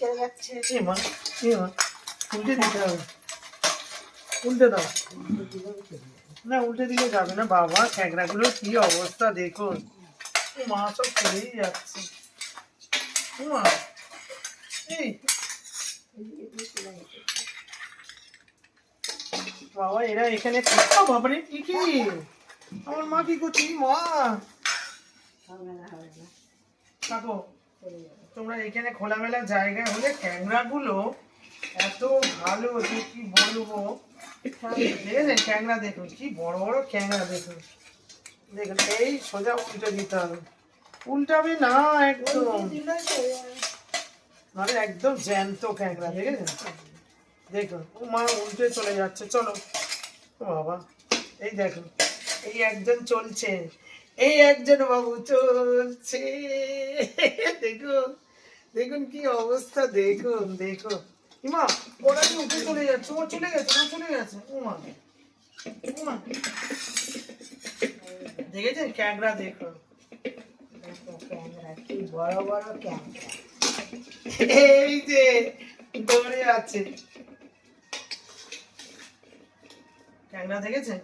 চলে যাচ্ছে। উল্টে দিতে হবে, উল্টে দাও। না উল্টে দিলে যাবে না বাবা, ক্যাংড়াগুলোর কি অবস্থা দেখুন, মা সব চলেই যাচ্ছে। মা এই বাবা এরা এখানে বাবারে কি কি আমার মা কি করছি মা থাকো। তোমরা এখানে খোলামেলা জায়গায় হলে ক্যাংড়া গুলো এত ভালো যে কি বলবো। দেখেছেন ক্যাংড়া দেখুন কি বড় বড় ক্যাংড়া দেখুন, দেখুন এই সোজা উল্টে দিতে হবে, উল্টাবে না একদম, মানে একদম জ্যান্ত ক্যাংড়া দেখেছেন। দেখুন ও মা উল্টে চলে যাচ্ছে, চলো ও বাবা। এই দেখুন এই একজন চলছে, এই একজন বাবু চলছে, দেখুন দেখুন কি অবস্থা দেখুন দেখুন। ইমা ওরা কি উঠে চলে যাচ্ছে, ও চলে গেছে, ও চলে গেছে। উমা উমা দেখেছেন ক্যাংড়া দেখুন, কি বড় বড় ক্যাংড়া। এই যে দৌড়ে আছে ক্যাংড়া দেখেছেন,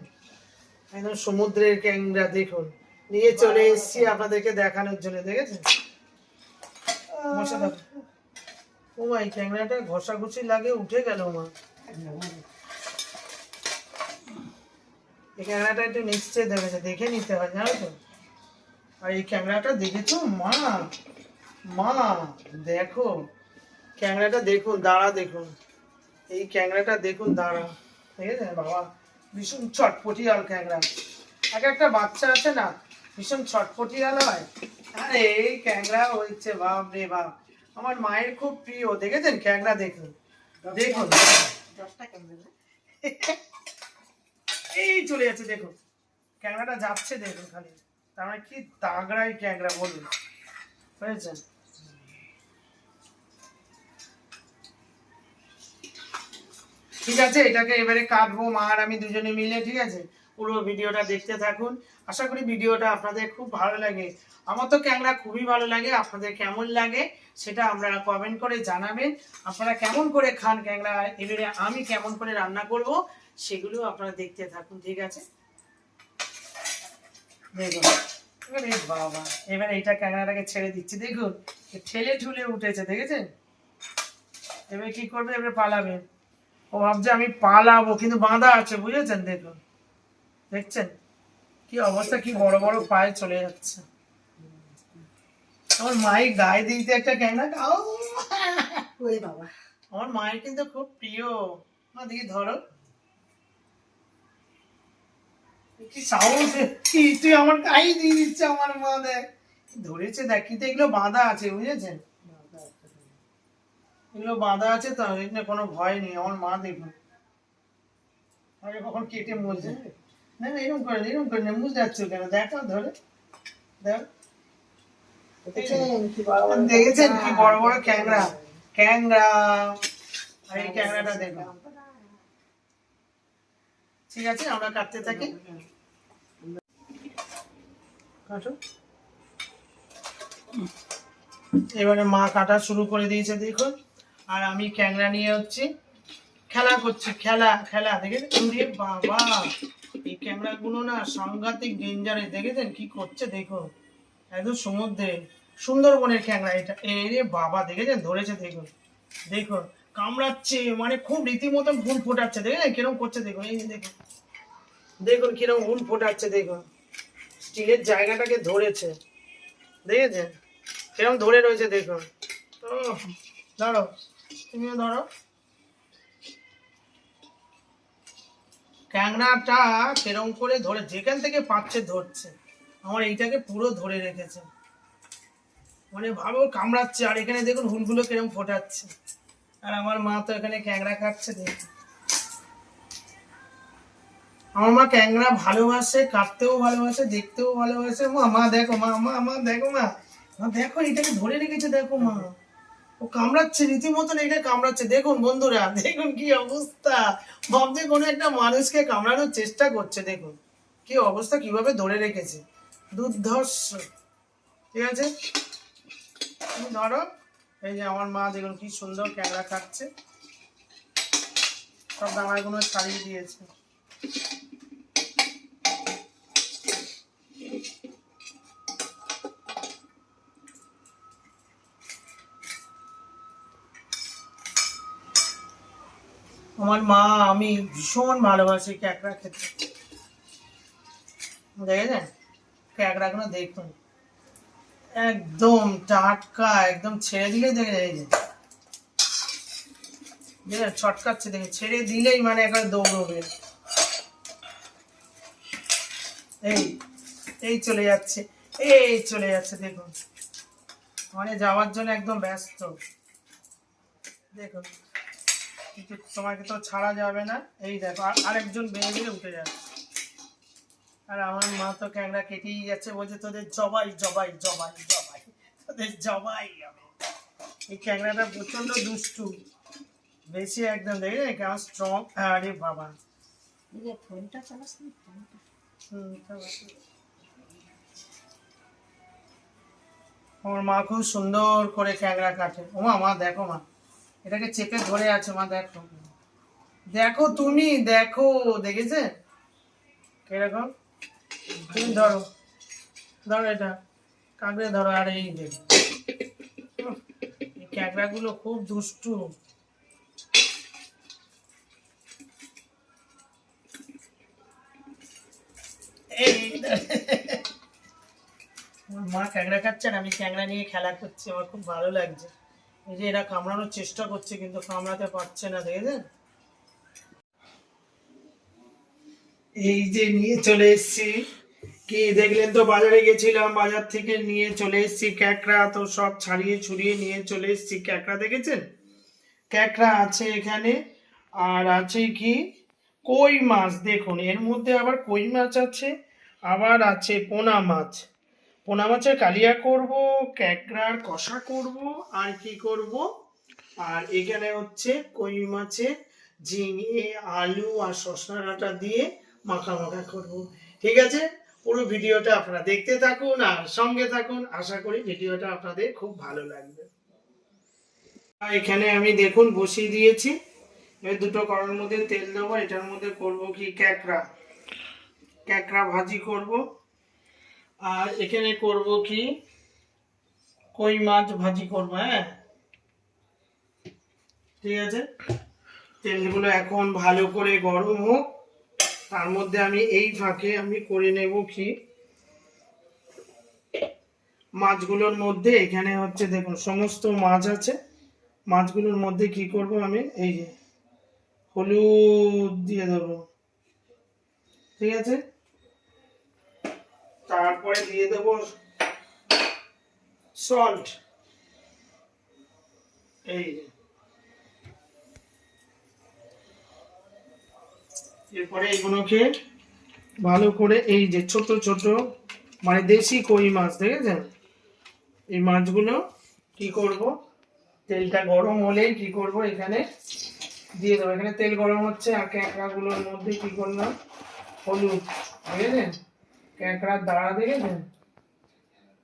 একদম সমুদ্রের ক্যাংড়া দেখুন, নিয়ে চলে এসেছি আপনাদেরকে দেখানোর জন্য। দেখেছেন বসে থাকুন। ও মা এই ক্যাংড়াটা ঘষাঘষি লাগে উঠে গেল মা, এই ক্যাংড়াটা একটু নিশ্চয় দেখেছে, দেখে নিতে হয় জানো তো। আর এই ক্যাংড়াটা দেখেছো মা, মা দেখো ক্যাংড়াটা দেখুন, দাঁড়া দেখুন, এই ক্যাংড়াটা দেখুন দাঁড়া, দেখেছেন বাবা ভীষণ চটপটিয়াল ক্যাংড়া। এক একটা বাচ্চা আছে না ভীষণ ছটপটিয়াল হয়, আরে এই ক্যাংড়া হচ্ছে বাপ রে বাপ, আমার মায়ের খুব প্রিয়। দেখেছেন ক্যাংড়া দেখুন দেখুন, 10টা ক্যাংড়া এই চলে যাচ্ছে দেখুন, ক্যাংড়াটা যাচ্ছে দেখুন খালি, তার মানে কি তাগড়াই ক্যাংড়া বলুন, বুঝেছেন। ঠিক আছে এটাকে এবারে কাটবো মা আর আমি দুজনে মিলে, ঠিক আছে। পুরো ভিডিওটা দেখতে থাকুন, আশা করি ভিডিওটা আপনাদের খুব ভালো লাগে। আমার তো ক্যাংড়া খুবই ভালো লাগে, আপনাদের কেমন লাগে সেটা আপনারা কমেন্ট করে জানাবেন। আপনারা কেমন করে খান ক্যাংড়া, এবারে আমি কেমন করে রান্না করব সেগুলো আপনারা দেখতে থাকুন, ঠিক আছে। দেখুন আরে বাবা এবারে এইটা ক্যাংড়াটাকে ছেড়ে দিচ্ছি, দেখুন ঠেলে ঠুলে উঠেছে দেখেছেন। এবারে কি করবে, এবারে পালাবেন, ও ভাবছে আমি পালাবো কিন্তু বাঁধা আছে বুঝেছেন। দেখুন দেখছেন কি অবস্থা, কি বড় বড় পায়ে চলে যাচ্ছে। আমার মায়ের গায়ে দিতে একটা ক্যাংড়া, ওরে বাবা আমার মায়ের কিন্তু খুব প্রিয়। মা দিকে ধরো, কি সাহস, কি তুই আমার গায়ে দিয়ে দিচ্ছে আমার মা, দেখ ধরেছে দেখ, কিন্তু এগুলো বাঁধা আছে বুঝেছেন, এগুলো বাঁধা আছে তো, এখানে কোনো ভয় নেই। আমার মা দেখুন আরে কখন কেটে মরছে, না না এরকম করে না মুজ যাচ্ছে কেন, দেখো ধরে দেখ, দেখেছেন কি বড় বড় ক্যাংড়া, ক্যাংড়া আর এই ক্যাংড়াটা দেখুন। ঠিক আছে আমরা কাটতে থাকি, কাটো। এবারে মা কাটা শুরু করে দিয়েছে দেখুন, আর আমি ক্যাংড়া নিয়ে হচ্ছি খেলা করছি, খেলা খেলা দেখেছেন বাবা, এই ক্যাংড়া গুলো না সাংঘাতিক ডেঞ্জারে, দেখেছেন কি করছে দেখুন, একদম সমুদ্রে সুন্দরবনের ক্যাংড়া এটা, এরে বাবা দেখেছেন ধরেছে দেখুন, দেখুন কামড়াচ্ছে মানে খুব রীতিমতো ভুল ফোটাচ্ছে, দেখেছেন কিরকম করছে দেখুন, এই দেখুন দেখুন কিরকম ভুল ফোটাচ্ছে দেখুন, স্টিলের জায়গাটাকে ধরেছে দেখেছেন কিরকম ধরে রয়েছে দেখুন। ও ধরো তুমিও ধরো, ক্যাংড়াটা সেরকম করে ধরে যেখান থেকে পাচ্ছে ধরছে, আমার এইটাকে পুরো ধরে রেখেছে, মানে ভালো কামড়াচ্ছে, আর এখানে দেখুন হুলগুলো কিরকম ফোটাচ্ছে, আর আমার মা তো এখানে ক্যাংড়া খাচ্ছে দেখুন। আমার মা ক্যাংড়া ভালোবাসে, কাটতেও ভালোবাসে, দেখতেও ভালোবাসে। মা মা দেখো মা, মা মা দেখো মা, মা দেখো এটাকে ধরে রেখেছে দেখো মা, ও কামড়াচ্ছে রীতিমতন, এটা কামড়াচ্ছে দেখুন বন্ধুরা, দেখুন কি অবস্থা, ভাবছে কোনো একটা মানুষকে কামড়ানোর চেষ্টা করছে, দেখুন কি অবস্থা, কিভাবে ধরে রেখেছে দুর্ধর্ষ। ঠিক আছে ধরো। এই যে আমার মা দেখুন কি সুন্দর ক্যাংড়া খাচ্ছে, সব দানাগুলো ছাড়িয়ে দিয়েছে। আমার মা আমি ভীষণ ভালোবাসি ক্যাঁকড়া খেতে। দেখেছেন ক্যাঁকড়াগুলো দেখুন একদম টাটকা, একদম ছেড়ে দিলেই দেখে এই যে দেখেন ছটকাচ্ছে, দেখে ছেড়ে দিলেই মানে একবার দৌড়বে। এই এই চলে যাচ্ছে, এই চলে যাচ্ছে, দেখুন মানে যাওয়ার জন্য একদম ব্যস্ত। দেখুন কিন্তু তোমাকে তো ছাড়া যাবে না। এই দেখো আরেকজন বেয়ে বেয়ে উঠে যাচ্ছে, আর আমার মা তো ক্যাংড়া কেটেই যাচ্ছে, বলছে তোদের জবাই জবাই জবাই জবাই, তোদের জবাই হবে। এই ক্যাংড়াটা প্রচন্ড দুষ্টু, বেশি একদম দেখে কেমন স্ট্রং। আরে বাবা ফোনটা চালাস না, ফোনটা আমার মা খুব সুন্দর করে ক্যাংড়া কাটে। ওমা মা দেখো, মা এটাকে চেপে ধরে আছে, মা দেখো দেখো তুমি দেখো, দেখেছে কিরকম? তুমি ধরো ধরো এটা কাঁকড়ে ধরো। আর এই দেখো এই ক্যাংড়া গুলো খুব দুষ্টু। এই আমার মা ক্যাংড়া খাচ্ছেন, আমি ক্যাংড়া নিয়ে খেলা করছি, আমার খুব ভালো লাগছে। এই যে এরা কামড়ানোর চেষ্টা করছে কিন্তু কামড়াতে পারছে না, দেখেছেন? এই যে নিয়ে চলে এসেছি, কি দেখলেন তো বাজারে গেছিলাম, বাজার থেকে নিয়ে চলে এসেছি ক্যাঁকড়া, তো সব ছাড়িয়ে ছুড়িয়ে নিয়ে চলে এসেছি ক্যাঁকড়া। দেখেছেন ক্যাঁকড়া আছে এখানে, আর আছে কি কই মাছ। দেখুন এর মধ্যে আবার কই মাছ আছে, আবার আছে পোনা মাছ। পোনা মাছের কালিয়া করব, ক্যাঁকড়ার কষা করব, আর কি করব, আর এখানে হচ্ছে কই মাছের ঝিঙে আলু আর শসা ডাঁটা দিয়ে মাখা মাখা করব। ঠিক আছে, পুরো ভিডিওটা আপনারা দেখতে থাকুন আর সঙ্গে থাকুন, আশা করি ভিডিওটা আপনাদের খুব ভালো লাগবে। এখানে আমি দেখুন বসিয়ে দিয়েছি, এবার দুটো কড়াইয়ের মধ্যে তেল দেবো, এটার মধ্যে করব কি ক্যাঁকড়া, ক্যাঁকড়া ভাজি করব, আর এখানে করব কি কই মাছ ভাজি করব। হ্যাঁ ঠিক আছে, তেলগুলো এখন ভালো করে গরম হোক, তার মধ্যে আমি এই ফাঁকে আমি করে নেব কি মাছগুলোর মধ্যে, এখানে হচ্ছে দেখুন সমস্ত মাছ আছে, মাছগুলোর মধ্যে কি করব আমি এই যে হলুদ দিয়ে দেবো। ঠিক আছে, তারপরে দিয়ে দেবো সল্ট। এই এরপরে এগুলোকে ভালো করে এই যে ছোট ছোট মানে দেশি কই মাছ, দেখেছেন এই মাছগুলো কি করব, তেলটা গরম হলেই কি করব এখানে দিয়ে দেবো। এখানে তেল গরম হচ্ছে, আর ক্যাঁকড়াগুলোর মধ্যে কি করলাম হলুদ, দেখেছেন ক্যাঁকড়ার দাঁড়া দেখেছেন,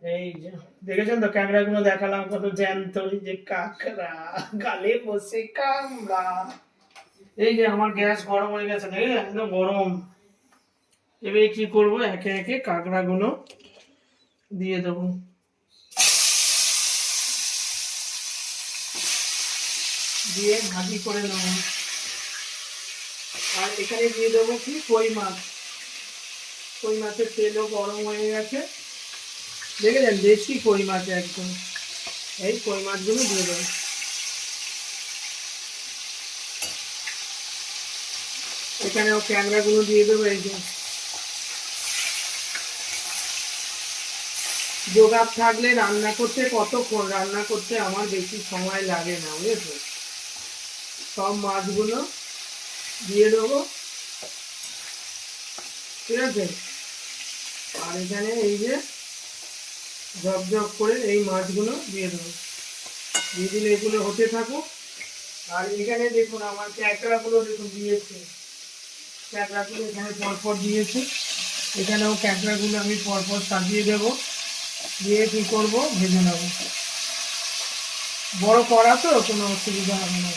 এই যে দেখেছেন তো ক্যাঁকড়াগুলো দেখালাম কত জ্যান্ত, এই যে কাঁকড়া গালে বসে কামড়া। এই যে আমার গ্যাস গরম হয়ে গেছে, দেখেছেন একদম গরম। এবারে কি করব একে একে কাঁকড়াগুলো দিয়ে দেবো, দিয়ে ভাজি করে নেব। আর এখানে দিয়ে দেবো কি কই মাছ, কই মাছের তেলও গরম হয়ে গেছে, দেখেছেন দেশি কই মাছ একদম, এই কই মাছগুলো দিয়ে দেবো। এখানেও ক্যাংড়াগুলো দিয়ে দেবো। এই যে জোগাড় থাকলে রান্না করতে কতক্ষণ, রান্না করতে আমার বেশি সময় লাগে না, বুঝেছো? সব মাছগুলো দিয়ে দেবো, ঠিক আছে? আর এখানে এই যে ঝকঝক করে এই মাছগুলো দিয়ে দেবো, দিয়ে দিলে এগুলো হতে থাকুক। আর এখানে দেখুন আমার ক্যাঁকড়াগুলো দেখুন দিয়েছে, ক্যাঁকড়াগুলো এখানে পরপর দিয়েছে, এখানেও ক্যাঁকড়াগুলো আমি পরপর সাজিয়ে দেবো, দিয়ে কি করবো ভেজে নেবো। বড় কড়া তো কোনো অসুবিধা হবে না।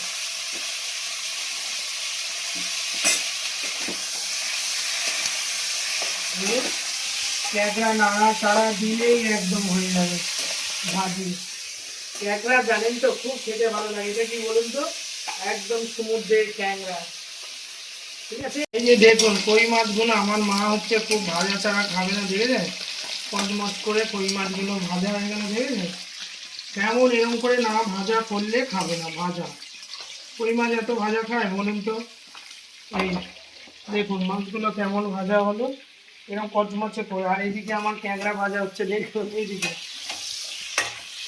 ক্যাকড়া নাড়া চাড়া দিলেই একদম হয়ে যাবে ভাজি। ক্যাকড়া জানেন তো খুব খেতে ভালো লাগে, এটা কি বলুন তো, একদম সমুদ্রের ক্যাকড়া। ঠিক আছে, এই যে দেখুন কই মাছগুলো আমার মা হচ্ছে খুব ভাজা ছাড়া খাবে না, দেখেছেন কচমচ করে কই মাছগুলো ভাজা হয়ে গেল, দেখেছেন কেমন এরকম করে না ভাজা করলে খাবে না। ভাজা কই মাছ এত ভাজা খায় বলুন তো? এই দেখুন মাছগুলো কেমন ভাজা হলো, এরকম কচমচে করে। আর এইদিকে আমার ক্যাংড়া ভাজা হচ্ছে, দেখুন এইদিকে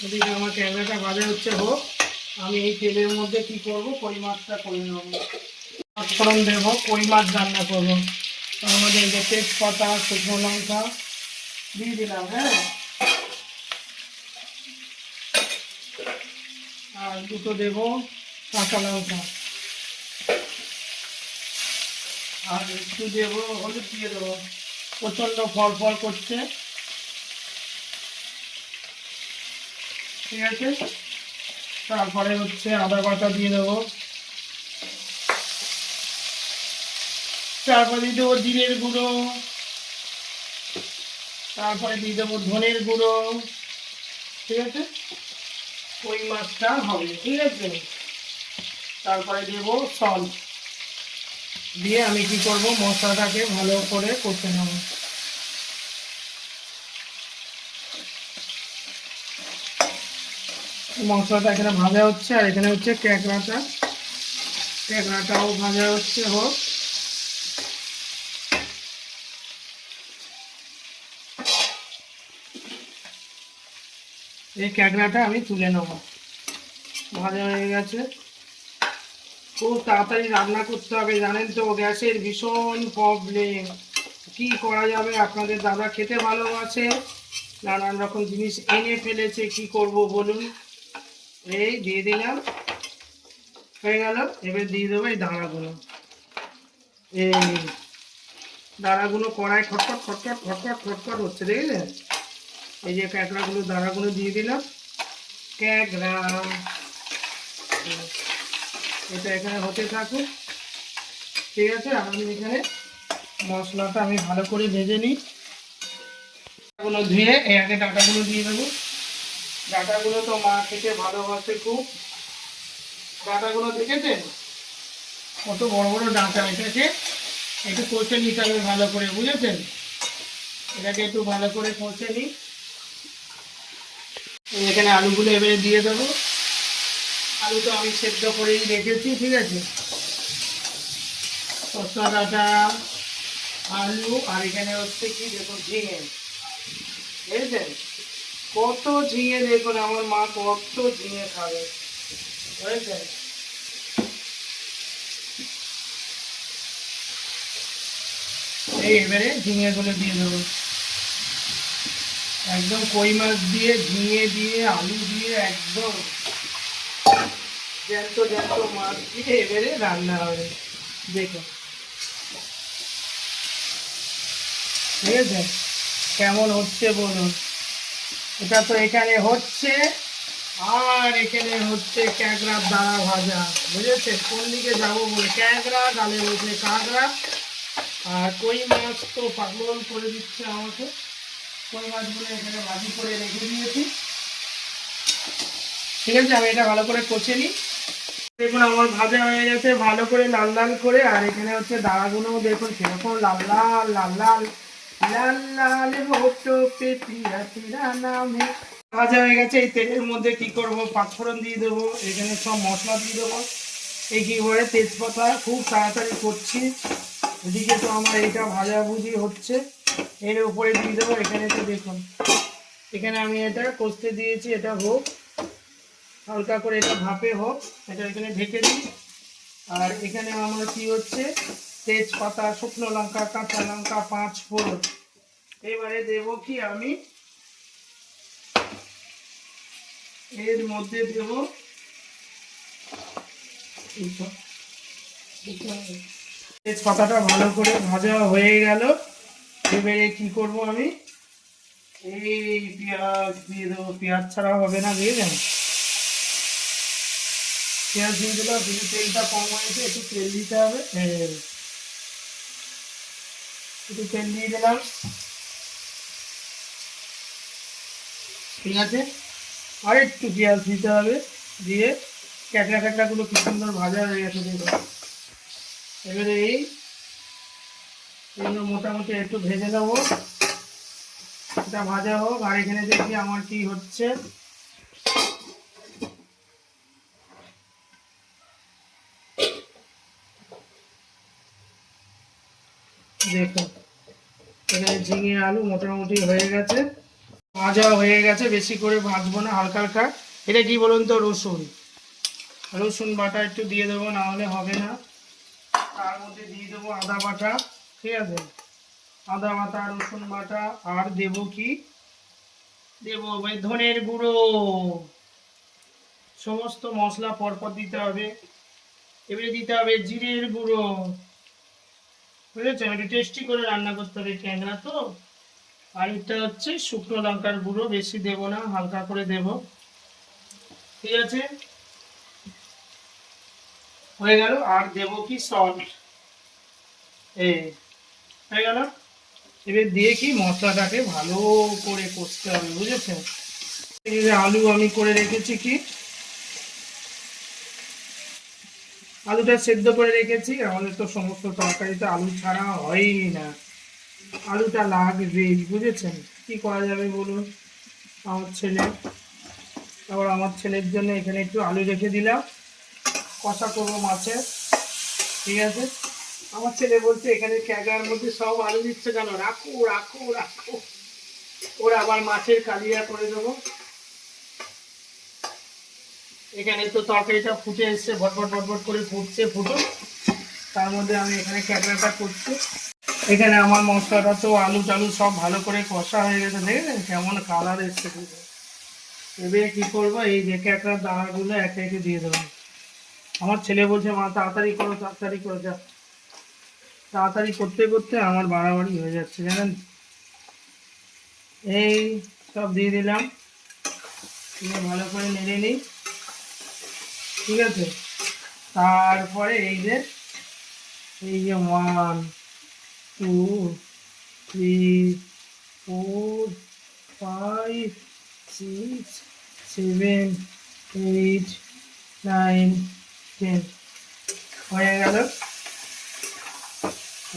এদিকে আমার ক্যাংড়াটা ভাজা হচ্ছে হোক, আমি এই তেলের মধ্যে কি করব, কই মাছটা করে নেবো। পাঁচফোড়ন দেবো, কই মাছ রান্না করবো। তার মধ্যে যে তেজপাতা শুকনো লঙ্কা দিয়ে দিলাম, হ্যাঁ, আর দুটো দেবো কাঁচা লঙ্কা, আর একটু দেবো হলুদ দিয়ে দেবো। প্রচণ্ড ফল ফল করছে, ঠিক আছে। তারপরে হচ্ছে আদা বাটা দিয়ে দেবো, তারপরে দিয়ে দেবো জিরের গুঁড়ো, তারপরে দিয়ে দেবো ধনের গুঁড়ো, ঠিক আছে, ওই মাছটা হবে, ঠিক আছে। তারপরে দেবো সল্ট দিয়ে আমি কি করব, মশলাটাকে ভালো করে কষে নেব। মশলাটা এখানে ভাজা হচ্ছে, আর এখানে হচ্ছে ক্যাকড়াটাও ভাজা হচ্ছে হোক। এই ক্যাকড়াটা আমি তুলে নেব, ভাজা হয়ে গেছে। খুব তাড়াতাড়ি রান্না করতে হবে, জানেন তো গ্যাসের ভীষণ প্রবলেম। কি করা যাবে, আপনাদের দাদা খেতে ভালোবাসে, নানান রকম জিনিস এনে ফেলেছে, কি করব বলুন। এই দিয়ে দিলাম, হয়ে গেল। এবার দিয়ে দেবো এই দাঁড়াগুলো, এই দাঁড়াগুলো কড়াই খটখট খটখট খটখট খটখট হচ্ছে, দেখেছেন। এই যে ক্যাকড়াগুলো দাঁড়াগুলো দিয়ে দিলাম, ক্যাকড়া এটা এখানে হতে থাকুক, ঠিক আছে। আর আমি এখানে মশলাটা আমি ভালো করে ভেজে নিই। ডাটাগুলো ধুয়ে এই আগে ডাটাগুলো দিয়ে দেবো। ডাটাগুলো তো মা খেতে ভালোবাসে খুব। ডাটাগুলো দেখেছেন কত বড় বড় ডাটা, এটাকে একটু কষে নিতে হবে ভালো করে, বুঝেছেন। এটাকে একটু ভালো করে কষে নিই। এখানে আলুগুলো এবারে দিয়ে দেবো। আলু তো আমি সেদ্ধ করেই রেখেছি, ঠিক আছে। শসা ডাঁটা, আলু, আর এখানে হচ্ছে কি দেখুন ঝিঙে, বুঝেছেন কত ঝিঙে, দেখুন আমার মা কত ঝিঙে খাবে, বুঝেছেন। এই এবারে ঝিঙেগুলো দিয়ে দেবো, একদম কই মাছ দিয়ে ঝিঙে দিয়ে আলু দিয়ে একদম জ্যান্ত জ্যান্ত মাছ দিয়ে এবারে রান্না হবে, দেখুন, ঠিক আছে। কেমন হচ্ছে বলুন। এটা তো এখানে হচ্ছে, আর এখানে হচ্ছে ক্যাকড়ার দাঁড়া ভাজা, বুঝেছে। কোন দিকে যাবো বলে, ক্যাকড়া গালে বসে কাঁকড়া, আর কই মাছ তো পাগল করে দিচ্ছে আমাকে। কই মাছগুলো এখানে ভাজি করে রেখে দিয়েছি, ঠিক আছে। আমি এটা ভালো করে কষে নিই। দেখুন আমার ভাজা হয়ে গেছে ভালো করে লাল লাল করে, আর এখানে হচ্ছে দাঁড়াগুলো দেখুন সেরকম লাল লাল লাল লাল লাল লাল হোটো পে পিয়া তেরা নাম হে। ভাজা হয়ে গেছে। এই তেলের মধ্যে কি করব, পাঁচফোড়ন দিয়ে দেবো, এখানে সব মশলা দিয়ে দেবো। এই কি করে তেজপাতা খুব তাড়াতাড়ি করছি, এদিকে তো আমার এইটা ভাজাভুজি হচ্ছে, এর উপরে দিয়ে দেবো। এখানে তো দেখুন, এখানে আমি এটা কষতে দিয়েছি, এটা হোক হালকা করে, এটা ভাপে হোক, এটা এখানে ঢেকে দিই। আর এখানে আমার কি হচ্ছে, তেজপাতা, শুকনো লঙ্কা, কাঁচা লঙ্কা, পাঁচফোড়ন। এবারে দেবো কি আমি এর মধ্যে দেবো তেজপাতাটা ভালো করে ভাজা হয়ে গেল। এবারে কি করব, আমি এই পেঁয়াজ দিয়ে দেবো, পেঁয়াজ ছাড়া হবে না, দিয়ে দেন। পেঁয়াজ দিয়ে দিলাম, কিন্তু তেলটা কম হয়েছে, একটু তেল দিতে হবে। একটু তেল দিয়ে দিলাম, ঠিক আছে। আর একটু পেঁয়াজ দিতে হবে, দিয়ে ক্যাকড়া ক্যাকড়াগুলো কি সুন্দর ভাজা হয়ে গেছে দেখো। এবারে এইগুলো মোটামুটি একটু ভেজে নেবো, এটা ভাজা হোক। আর এখানে দেখি আমার কি হচ্ছে। দেখো এখানে ঝিঙে আলু মোটামুটি হয়ে গেছে, ভাজা হয়ে গেছে, বেশি করে ভাজবো না, হালকা হালকা। এটা কি বলুন তো, রসুন, রসুন বাটা একটু দিয়ে দেবো, না হলে হবে না। তার মধ্যে দিয়ে দেবো আদা বাটা, ঠিক আছে, আদা বাটা, রসুন বাটা। আর দেবো কি, দেবো ভাই ধনের গুঁড়ো। সমস্ত মশলা পরপর দিতে হবে। এবারে দিতে হবে জিরের গুঁড়ো, বুঝেছো, একটু টেস্টি করে রান্না করতে হবে, ট্যাংরা তো। আর এটা হচ্ছে শুকনো লঙ্কার গুঁড়ো, বেশি দেবো না, হালকা করে দেব, ঠিক আছে, হয়ে গেল। আর দেবো কি সল্ট, হয়ে গেল। এবার দিয়ে কি মশলাটাকে ভালো করে কষতে হবে, বুঝেছো। এই যে আলু আমি করে রেখেছি, কি আলুটা সেদ্ধ করে রেখেছি। আমাদের তো সমস্ত তরকারিতে আলু ছাড়া হয়ই না, আলুটা লাগবেই, বুঝেছেন। কি করা যাবে বলুন, আমার ছেলে, আবার আমার ছেলের জন্য এখানে একটু আলু রেখে দিলাম, কষা করবো মাছের, ঠিক আছে। আমার ছেলে বলছে এখানে ক্যাগার মধ্যে সব আলু দিচ্ছে কেন, রাখো রাখো রাখো। ওরা আবার মাছের কালিয়া করে দেবো। এখানে তো তরকারিটা ফুটে এসছে, ভটভট ভটভট করে ফুটছে, ফুটুক, তার মধ্যে আমি এখানে ক্যাকড়াটা করছি। এখানে আমার মশলাটা তো আলু টালু সব ভালো করে কষা হয়ে গেছে, দেখেছেন কেমন কালার এসছে। এবারে কি করবো, এই যে ক্যাকড়ার দানাগুলো একে একে দিয়ে দেবো। আমার ছেলে বলছে মা তাড়াতাড়ি করো, তাড়াতাড়ি করো, যা তাড়াতাড়ি করতে করতে আমার বাড়াবাড়ি হয়ে যাচ্ছে, জানেন। এই সব দিয়ে দিলাম, দিয়ে ভালো করে নেড়ে নিই, ঠিক আছে। তারপরে এই যে 1 2 3 4 5 6 7 8 9 10 হয়ে গেল।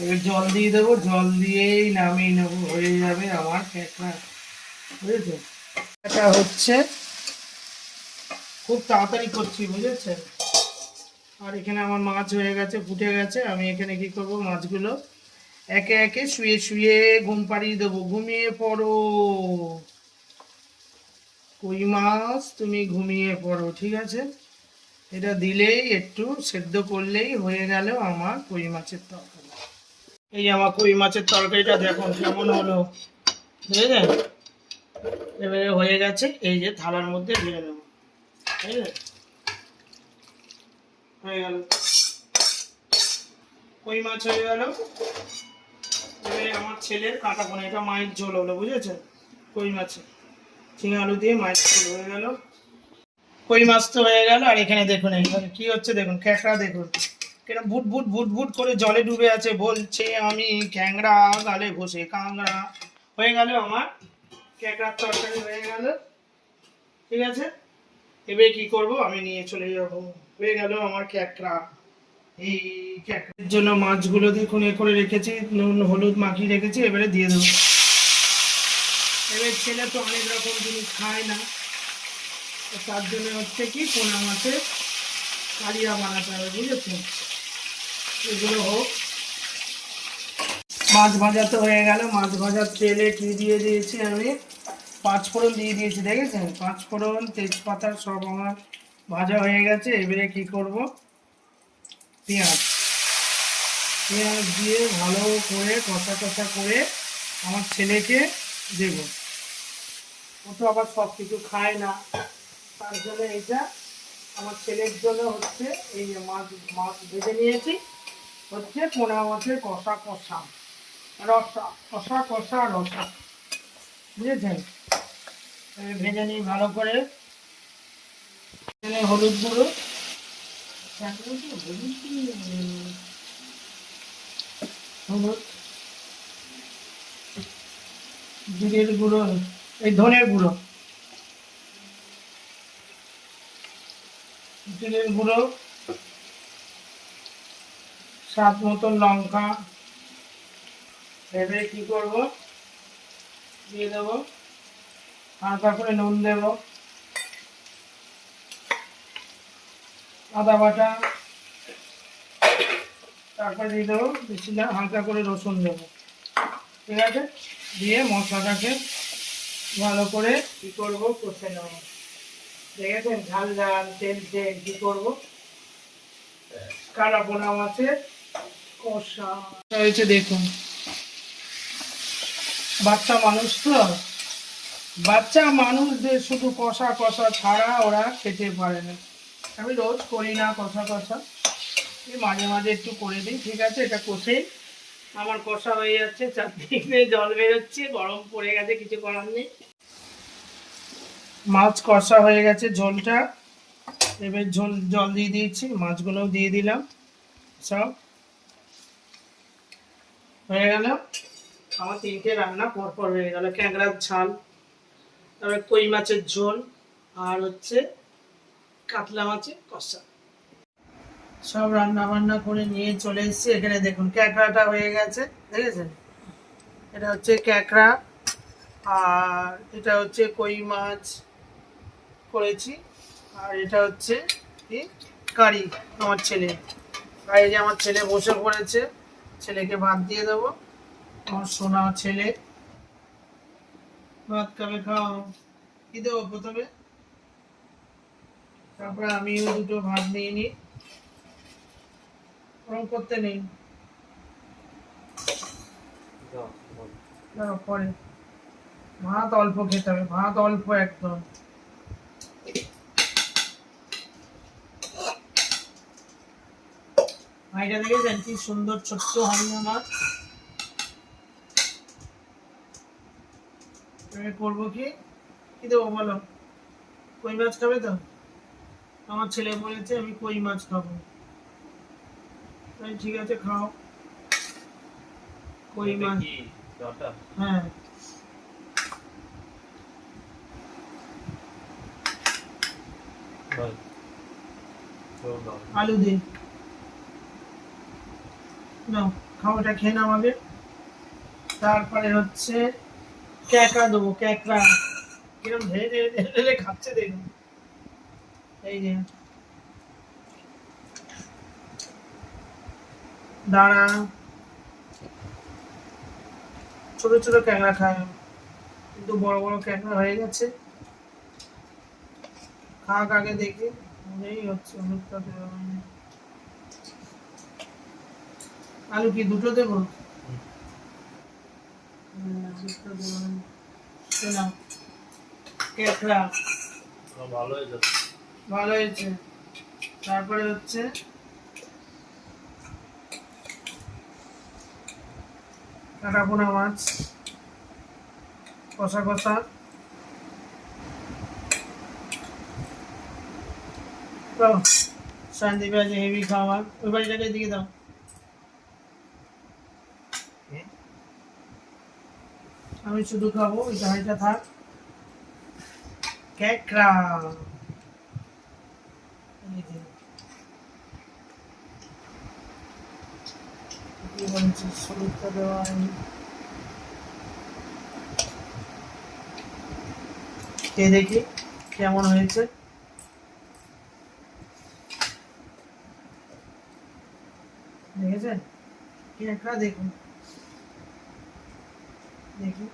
এবার জল দিয়ে দেবো, জল দিয়েই নামিয়ে নেবো, হয়ে যাবে আমার ক্যাকড়া, বুঝেছো। এটা হচ্ছে খুব তাড়াতাড়ি করছি, বুঝেছেন। আর এখানে আমার মাছ হয়ে গেছে, ফুটে গেছে। আমি এখানে কি করব, মাছগুলো একে একে শুয়ে শুয়ে ঘুম পাড়িয়ে দেবো, ঘুমিয়ে পড়ো কই মাছ, তুমি ঘুমিয়ে পড়ো, ঠিক আছে। এটা দিলেই একটু সেদ্ধ করলেই হয়ে গেল আমার কই মাছের তরকারি। এই আমার কই মাছের তরকারিটা দেখুন কেমন হলো, বুঝলেন। এবারে হয়ে গেছে, এই যে থালার মধ্যে ঢেলে নেব, ঠিক আছে, হয়ে গেল কই মাছ হয়ে গেল। এবারে আমার ছেলের কাটা পোনা, এটা মায়ের ঝোল হলো, বুঝেছেন, কই মাছে ঝিঙে আলু দিয়ে মায়ের ঝোল হয়ে গেল। কই মাছ তো হয়ে গেল। আর এখানে দেখুন এখানে কি হচ্ছে, দেখুন ক্যাকড়া, দেখুন কেন ভুট ভুট ভুট ভুট করে জলে ডুবে আছে, বলছে আমি ক্যাংড়া গালে বসে কাংড়া। হয়ে গেল আমার ক্যাকড়ার তরকারি, হয়ে গেল, ঠিক আছে। এবারে কি করব, আমি নিয়ে চলে যাব, হয়ে গেল আমার ক্যাকড়া। এই ক্যাকড়ার জন্য মাছগুলো দেখুন এ করে রেখেছি, নুন হলুদ মাখিয়ে রেখেছি, এবারে দিয়ে দেবো। এবার ছেলে তো অনেক রকম জিনিস খায় না, তার জন্য হচ্ছে কি পোনা মাছের কালিয়া বানাতে হবে, বুঝেছেন। এগুলো হোক, মাছ ভাজা তো হয়ে গেল। মাছ ভাজার তেলে কি দিয়ে দিয়েছি আমি, 5 ফোড়ন দিয়ে দিয়েছি, দেখেছেন, 5 ফোড়ন তেজপাতা সব আমার ভাজা হয়ে গেছে। এবারে কি করব, পেঁয়াজ, পেঁয়াজ দিয়ে ভালো করে কষা কষা করে আমার ছেলেকে দেব। ও তো আবার সব কিছু খায় না, তার জন্য এটা আমার ছেলের জন্য হচ্ছে। এই যে মাছ মাছ ভেজে নিয়েছি, হচ্ছে পোনা মাছের কষা কষা রসা, কষা কষা রসা, বুঝেছেন। ভেজে নিই ভালো করে, হলুদ গুঁড়ো, তারপরে তো হলুদ হলুদ, জিরের গুঁড়ো, এই ধনের গুঁড়ো, জিরের গুঁড়ো, স্বাদ মতন লঙ্কা। এবারে কি করব, দিয়ে দেবো হালকা করে নুন দেবো, আদা বাটা, তারপরে দিয়ে দেবো বেশি না হালকা করে রসুন দেবো। ঠিক আছে, দিয়ে মশলাটাকে ভালো করে কি করবো কষে নেবো। দেখেছেন ঝাল ঝাল তেল তেল কি করবো, কারা পোনা মাছের কষা হয়েছে দেখুন। বাচ্চা মানুষ তো, বাচ্চা মানুষদের শুধু কষা কষা ছাড়া ওরা খেতে পারে না। আমি রোজ করি না কষা কষা, এই মাঝে মাঝে একটু করে দিই। ঠিক আছে, এটা কষে আমার কষা হয়ে যাচ্ছে, চারদিকে জল বেরোচ্ছে, গরম পড়ে গেছে, কিছু করার নেই। মাছ কষা হয়ে গেছে, ঝোলটা এবার জল দিয়ে দিয়েছি, মাছগুলোও দিয়ে দিলাম, সব হয়ে গেল। আমার 3টে রান্না পরপর হয়ে গেল, ক্যাংড়ার ঝাল, তারপরে কই মাছের ঝোল, আর হচ্ছে কাতলা মাছের কষা। সব রান্না বান্না করে নিয়ে চলে এসেছি। এখানে দেখুন ক্যাঁকড়াটা হয়ে গেছে, দেখেছেন? এটা হচ্ছে ক্যাঁকড়া, আর এটা হচ্ছে কই মাছ করেছি, আর এটা হচ্ছে কি কারি আমার ছেলে। আর এই যে আমার ছেলে বসে পড়েছে, ছেলেকে ভাত দিয়ে দেবো। আমার সোনা ছেলে ভাত খাবে, খাও। কি দেবো প্রথমে, তারপরে আমিও দুটো ভাত নিয়ে নিই, ওরকম করতে নেই, পরে ভাত অল্প খেতে হবে, ভাত অল্প একদম। ভাইটা দেখেছেন কি সুন্দর ছোট্ট হাঙ্গা মাছ। করবো কি, কি দেবো বলো? কই মাছ খাবে তো? আমার ছেলে বলেছে আমি কই মাছ খাবো, ঠিক আছে খাও কই মাছ। হ্যাঁ, আলু দিয়ে নাও, খাও, এটা খেয়ে নাও আগে। তারপরে হচ্ছে ক্যাঁকড়া দেবো, ক্যাঁকড়া কিরম ঢেলে ঢেলে খাচ্ছে দেখুন, এই যে দাঁড়া, ছোট ছোট ক্যাঁকড়া খায়, কিন্তু বড় বড় ক্যাঁকড়া হয়ে গেছে। খাক আগে দেখি, মনেই হচ্ছে অনেকটা দেওয়া হয়নি। আলু কি দুটো দেবো? দুটো দেওয়া হয়নি। নাও, ক্যাঁকড়া ভালো হয়েছে। তারপরে হচ্ছে কাটাপোনা মাছ কষা কষা, সন্দীপে আছে হেভি খাওয়া। ওই বাড়িটাকে দিকে দাও, আমি শুধু খাবো, ওই হাঁড়িটা থাক। ক্যাঁকড়া কি বলছিস, হলুদটা দেওয়া হয়নি। খেয়ে দেখি কেমন হয়েছে। দেখেছেন ক্যাঁকড়া, দেখুন দেখি,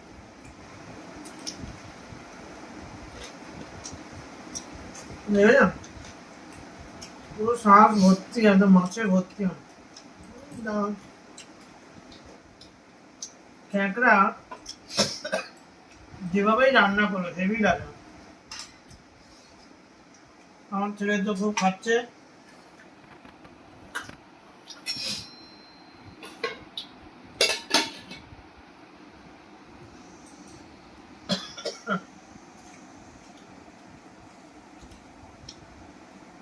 নেবে না, পুরো শাক ভর্তি, একদম মাছে ভর্তি হয়। ক্যাঁকড়া যেভাবেই রান্না করো হেভি লাগে। আমার ছেলে তো খুব খাচ্ছে।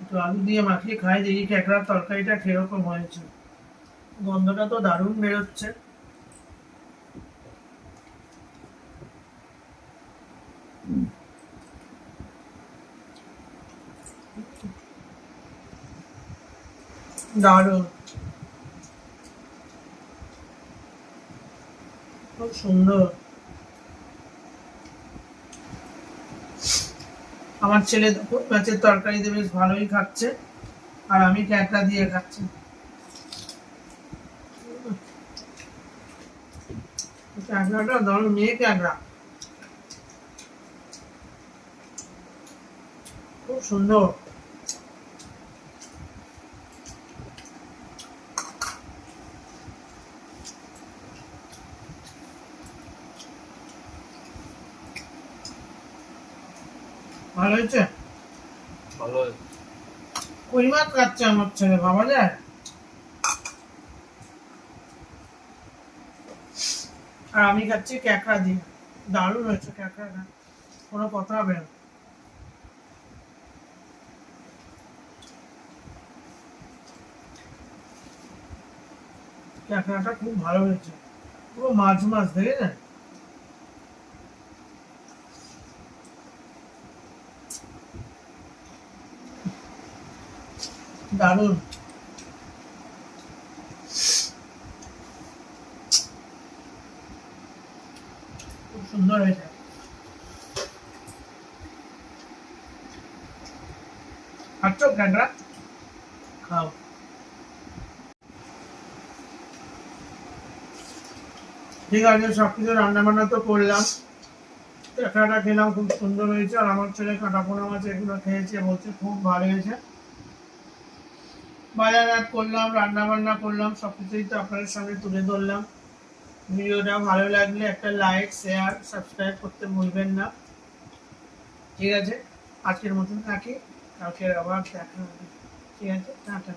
একটু আলু দিয়ে মাখিয়ে খাই, দেখি ক্যাকড়ার তরকারিটা কিরকম হয়েছে। গন্ধটা তো দারুণ বেরোচ্ছে। দারুণ, খুব সুন্দর। আমার ছেলে দেখো মাছের তরকারিতে বেশ ভালোই খাচ্ছে, আর আমি ক্যাকড়া দিয়ে খাচ্ছি। ক্যাকড়াটা দারুণ, মেয়ে ক্যাকড়া, খুব সুন্দর। ভালো হয়েছে, ভালো হয়েছে। কই মাছ খাচ্ছে আমার ছেলে, ভাবা যায়। আর আমি খাচ্ছি ক্যাকড়া দিয়ে। দারুণ হয়েছে ক্যাকড়াটা, কোনো কথা হবে না। ক্যাকড়াটা খুব ভালো হয়েছে, পুরো মাছ মাছ দেখে না, দারুণ। খুব সুন্দর হয়েছে। খাচ্ছ ক্যাকড়া, খাও। ঠিক আছে, সবকিছু রান্না বান্না তো করলাম, ক্যাকড়াটা খেলাম, খুব সুন্দর হয়েছে। আর আমার ছেলে কাঁটা পোনা মাছ এগুলো খেয়েছে, বলছে খুব ভালো হয়েছে। বাজার হাট করলাম, রান্না বান্না করলাম, সবকিছুই তো আপনাদের সামনে তুলে ধরলাম। ভিডিওটা ভালো লাগলে একটা লাইক, শেয়ার, সাবস্ক্রাইব করতে ভুলবেন না। ঠিক আছে, আজকের মতন থাকি, কালকে আবার দেখা হবে। ঠিক আছে, টাটা।